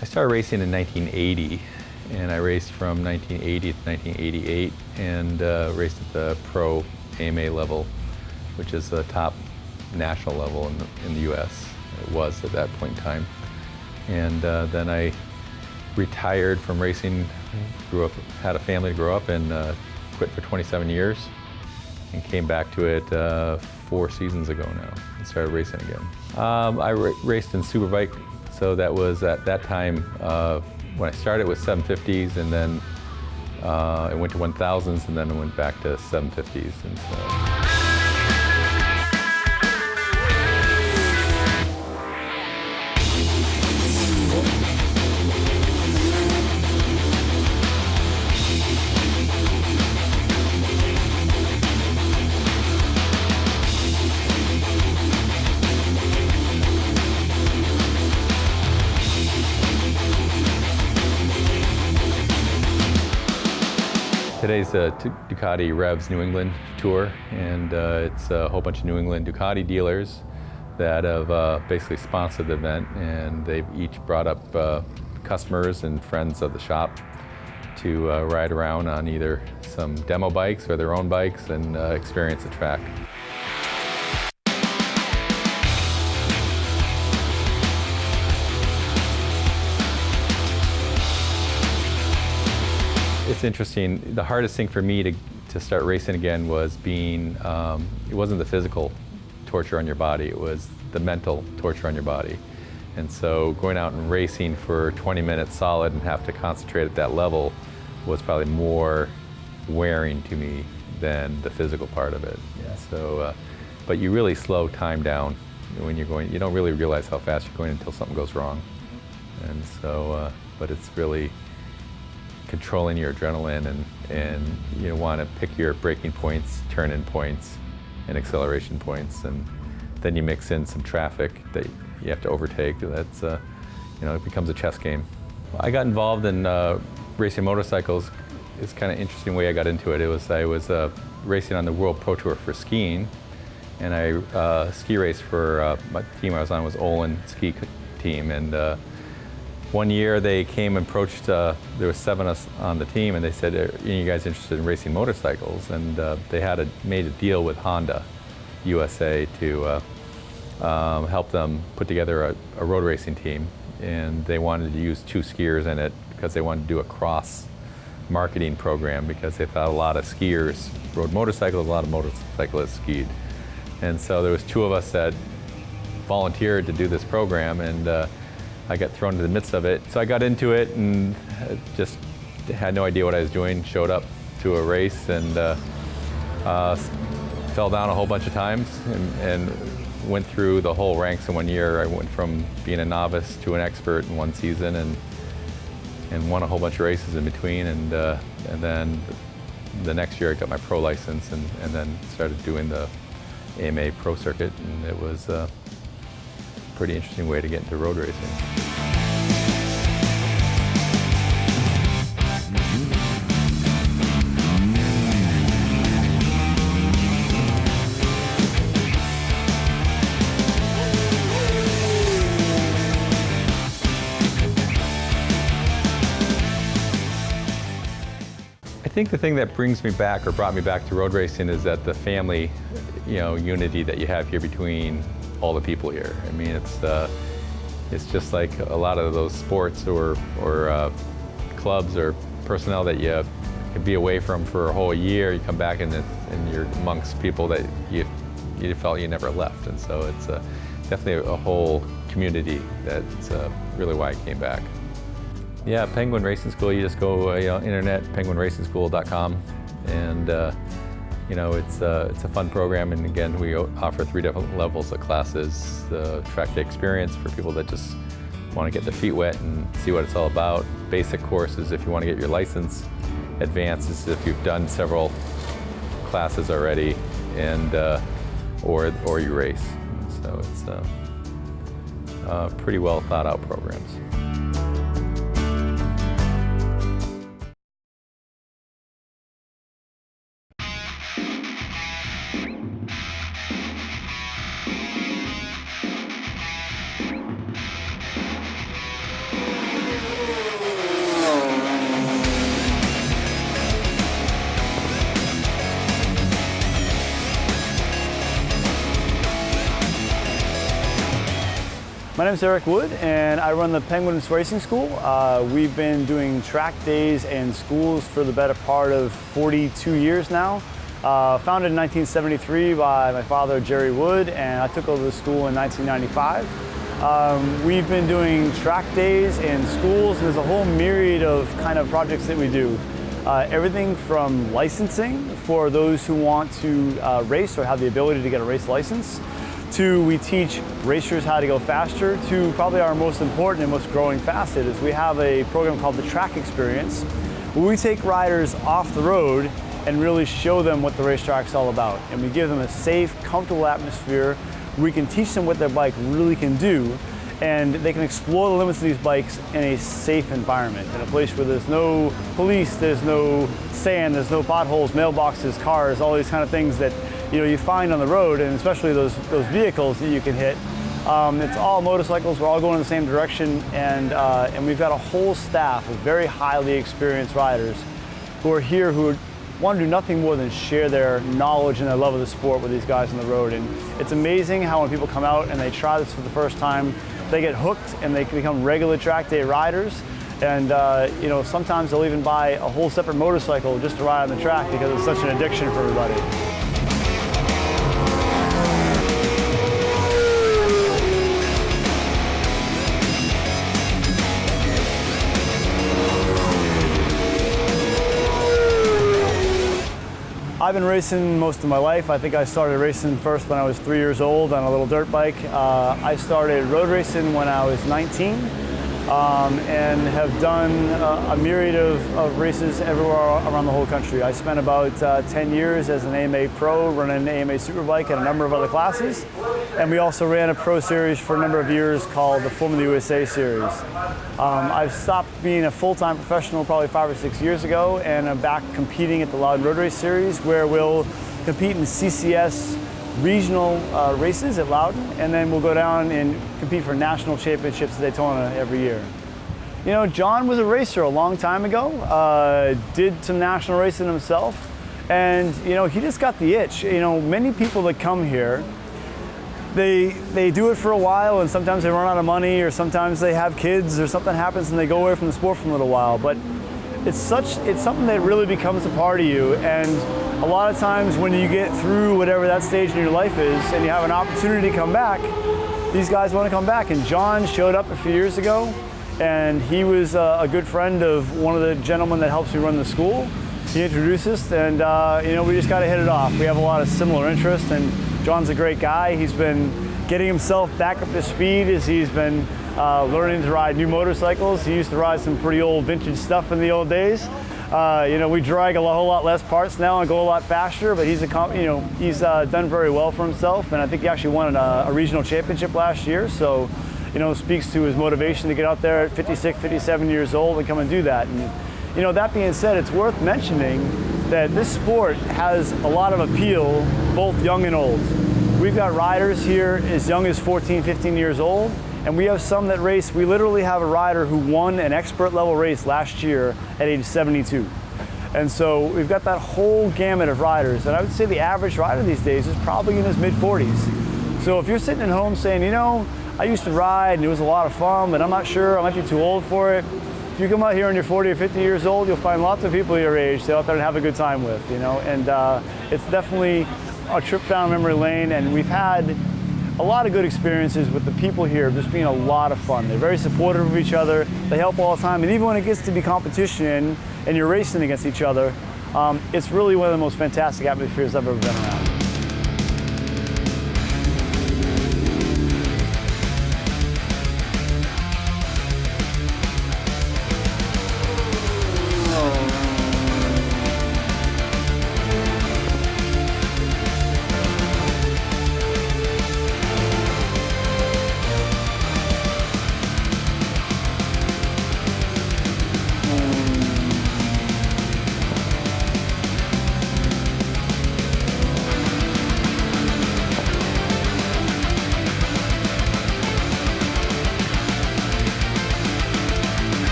I started racing in 1980, and I raced from 1980 to 1988, and raced at the pro AMA level, which is the top national level in the U.S. It was at that point in time. And then I retired from racing, had a family to grow up, and quit for 27 years, and came back to it 4 seasons ago now, and started racing again. I raced in Superbike, so that was at that time, when I started with 750s, and then I went to 1000s, and then I went back to 750s. And so. Today's a Ducati Revs New England tour, and it's a whole bunch of New England Ducati dealers that have basically sponsored the event, and they've each brought up customers and friends of the shop to ride around on either some demo bikes or their own bikes and experience the track. It's interesting. The hardest thing for me to start racing again was being, it wasn't the physical torture on your body, it was the mental torture on your body. And so going out and racing for 20 minutes solid and have to concentrate at that level was probably more wearing to me than the physical part of it. Yeah. So, but you really slow time down when you're going. You don't really realize how fast you're going until something goes wrong. And so, but it's really controlling your adrenaline, and you want to pick your braking points, turn-in points, and acceleration points, and then you mix in some traffic that you have to overtake. That's, it becomes a chess game. I got involved in racing motorcycles. It's kind of interesting way I got into it. I was racing on the World Pro Tour for skiing, and I ski raced for my team I was on was Olin ski team, and one year they came and approached, there were 7 of us on the team, and they said, "Are you guys interested in racing motorcycles?" And they made a deal with Honda USA to help them put together a road racing team. And they wanted to use 2 skiers in it because they wanted to do a cross marketing program, because they thought a lot of skiers rode motorcycles, a lot of motorcyclists skied. And so there was 2 of us that volunteered to do this program, and I got thrown into the midst of it. So I got into it and just had no idea what I was doing, showed up to a race and fell down a whole bunch of times and went through the whole ranks in 1 year. I went from being a novice to an expert in 1 season, and won a whole bunch of races in between. And then the next year I got my pro license, and then started doing the AMA pro circuit, and it was pretty interesting way to get into road racing. I think the thing that brings me back, or brought me back to road racing, is that the family, unity that you have here between all the people here. I mean, it's just like a lot of those sports or clubs or personnel that you can be away from for a whole year. You come back and you're amongst people that you felt you never left. And so it's definitely a whole community. That's really why I came back. Yeah, Penguin Racing School. You just go internet, penguinracingschool.com, and it's a fun program. And again, we offer 3 different levels of classes. The track day experience for people that just want to get their feet wet and see what it's all about. Basic courses if you want to get your license. Advanced is if you've done several classes already, and or you race. So it's pretty well thought out programs. My name is Eric Wood, and I run the Penguins Racing School. We've been doing track days and schools for the better part of 42 years now. Founded in 1973 by my father, Jerry Wood, and I took over the school in 1995. We've been doing track days and schools, and there's a whole myriad of kind of projects that we do. Everything from licensing for those who want to race or have the ability to get a race license, to we teach racers how to go faster, to probably our most important and most growing facet is we have a program called the Track Experience, where we take riders off the road and really show them what the racetrack's all about. And we give them a safe, comfortable atmosphere. We can teach them what their bike really can do, and they can explore the limits of these bikes in a safe environment, in a place where there's no police, there's no sand, there's no potholes, mailboxes, cars, all these kind of things that you find on the road, and especially those vehicles that you can hit. It's all motorcycles, we're all going in the same direction, and we've got a whole staff of very highly experienced riders who are here who want to do nothing more than share their knowledge and their love of the sport with these guys on the road. And it's amazing how when people come out and they try this for the first time, they get hooked and they can become regular track day riders. And sometimes they'll even buy a whole separate motorcycle just to ride on the track because it's such an addiction for everybody. I've been racing most of my life. I think I started racing first when I was 3 years old on a little dirt bike. I started road racing when I was 19 and have done a myriad of races everywhere around the whole country. I spent about 10 years as an AMA pro running an AMA Superbike and a number of other classes. And we also ran a pro series for a number of years called the Formula USA series. I've stopped being a full-time professional probably 5 or 6 years ago, and I'm back competing at the Loudon Road Race Series, where we'll compete in CCS regional races at Loudon, and then we'll go down and compete for national championships at Daytona every year. John was a racer a long time ago, did some national racing himself, and he just got the itch. Many people that come here, they do it for a while, and sometimes they run out of money, or sometimes they have kids, or something happens and they go away from the sport for a little while. But it's something that really becomes a part of you, and a lot of times when you get through whatever that stage in your life is, and you have an opportunity to come back, these guys want to come back. And John showed up a few years ago, and he was a good friend of one of the gentlemen that helps me run the school. He introduced us, and we just got to hit it off. We have a lot of similar interests, and John's a great guy. He's been getting himself back up to speed as he's been learning to ride new motorcycles. He used to ride some pretty old vintage stuff in the old days. We drag a whole lot less parts now and go a lot faster, but he's done very well for himself, and I think he actually won a regional championship last year. So, speaks to his motivation to get out there at 56, 57 years old and come and do that. And that being said, it's worth mentioning that this sport has a lot of appeal, both young and old. We've got riders here as young as 14, 15 years old, and we have some that race. We literally have a rider who won an expert level race last year at age 72. And so we've got that whole gamut of riders, and I would say the average rider these days is probably in his mid-40s. So if you're sitting at home saying, I used to ride and it was a lot of fun, but I'm not sure, I might be too old for it. If you come out here and you're 40 or 50 years old, you'll find lots of people your age to out there and have a good time with, and it's definitely a trip down memory lane, and we've had a lot of good experiences with the people here, just being a lot of fun. They're very supportive of each other, they help all the time, and even when it gets to be competition and you're racing against each other, it's really one of the most fantastic atmospheres I've ever been around.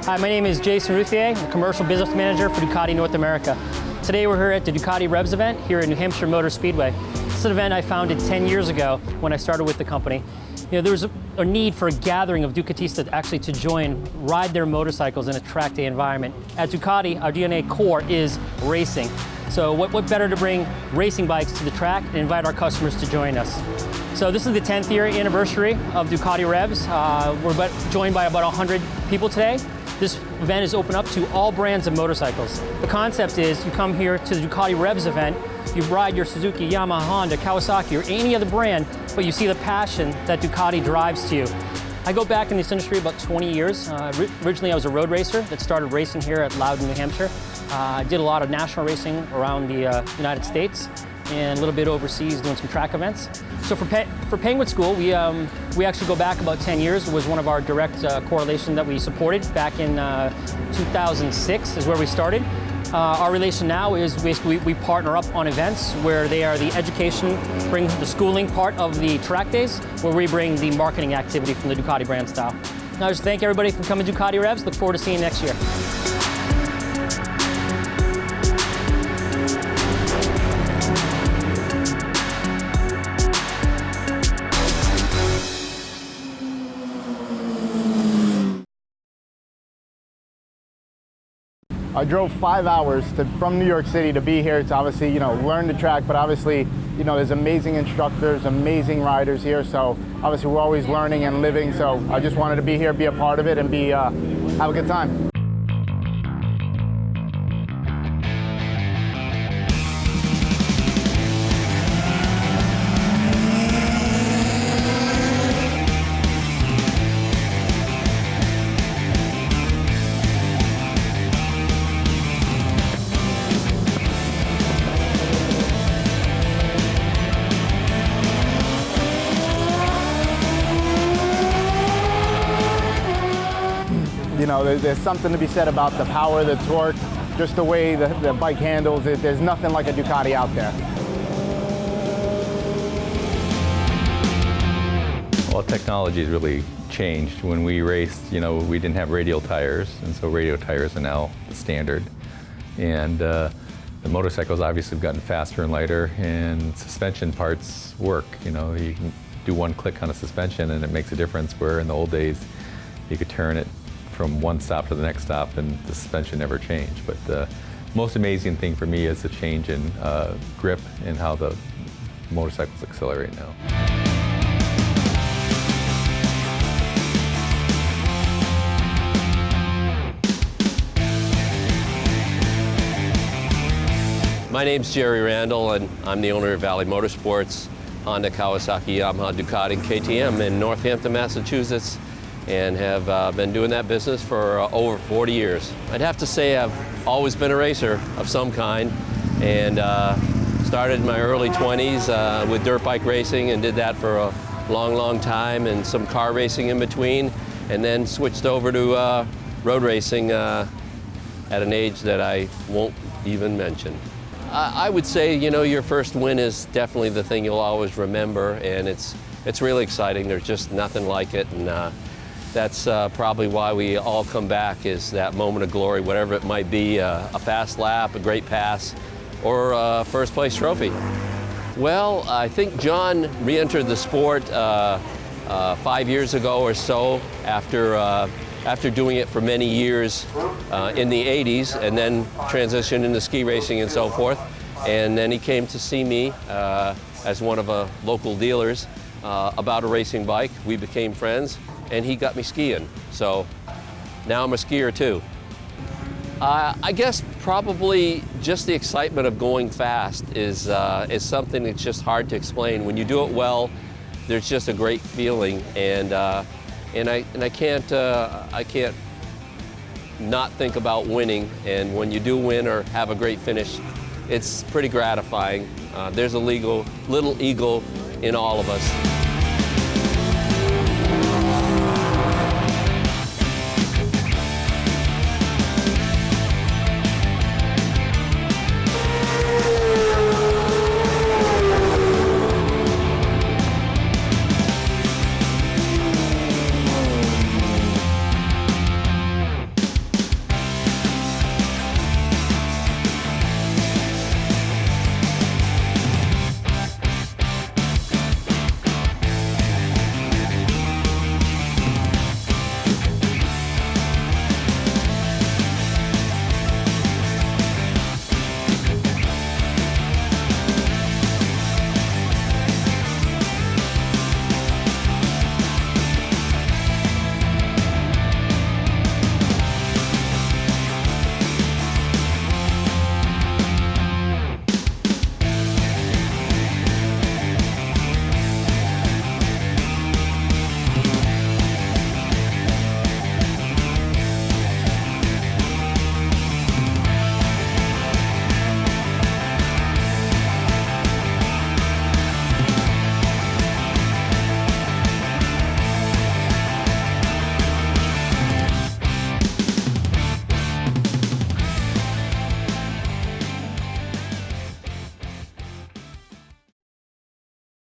Hi, my name is Jason Ruthie. I'm a commercial business manager for Ducati North America. Today we're here at the Ducati Revs event here at New Hampshire Motor Speedway. This is an event I founded 10 years ago when I started with the company. There was a need for a gathering of Ducatistas actually to join, ride their motorcycles in a track day environment. At Ducati, our DNA core is racing. So what better to bring racing bikes to the track and invite our customers to join us. So this is the 10th year anniversary of Ducati Revs. We're joined by about 100 people today. This event is open up to all brands of motorcycles. The concept is you come here to the Ducati Revs event, you ride your Suzuki, Yamaha, Honda, Kawasaki, or any other brand, but you see the passion that Ducati drives to you. I go back in this industry about 20 years. Originally I was a road racer that started racing here at Loudon, New Hampshire. I did a lot of national racing around the United States and a little bit overseas doing some track events. So for Penguin School, we actually go back about 10 years. It was one of our direct correlation that we supported back in 2006 is where we started. Our relation now is basically we partner up on events where they are the education, bring the schooling part of the track days, where we bring the marketing activity from the Ducati brand style. Now, just thank everybody for coming to Ducati Revs. Look forward to seeing you next year. I drove 5 hours from New York City to be here to obviously, learn the track, but obviously, there's amazing instructors, amazing riders here, so obviously we're always learning and living, so I just wanted to be here, be a part of it, and have a good time. There's something to be said about the power, the torque, just the way the bike handles it. There's nothing like a Ducati out there. Well, technology has really changed. When we raced, we didn't have radial tires, and so radial tires are now the standard. And the motorcycles obviously have gotten faster and lighter, and suspension parts work. You can do one click on a suspension and it makes a difference, where in the old days you could turn it from one stop to the next stop and the suspension never changed. But the most amazing thing for me is the change in grip and how the motorcycles accelerate now. My name's Jerry Randall, and I'm the owner of Valley Motorsports, Honda, Kawasaki, Yamaha, Ducati, and KTM in Northampton, Massachusetts, and have been doing that business for over 40 years. I'd have to say I've always been a racer of some kind, and started in my early 20s with dirt bike racing and did that for a long time, and some car racing in between, and then switched over to road racing at an age that I won't even mention. I would say, your first win is definitely the thing you'll always remember, and it's really exciting. There's just nothing like it, and that's probably why we all come back, is that moment of glory, whatever it might be, a fast lap, a great pass, or a first place trophy. Well, I think John re-entered the sport 5 years ago or so, after doing it for many years in the 80s, and then transitioned into ski racing and so forth. And then he came to see me as one of a local dealers about a racing bike. We became friends, and he got me skiing. So now I'm a skier too. I guess probably just the excitement of going fast is something that's just hard to explain. When you do it well, there's just a great feeling, and I can't not think about winning. And when you do win or have a great finish, it's pretty gratifying. There's a little ego in all of us.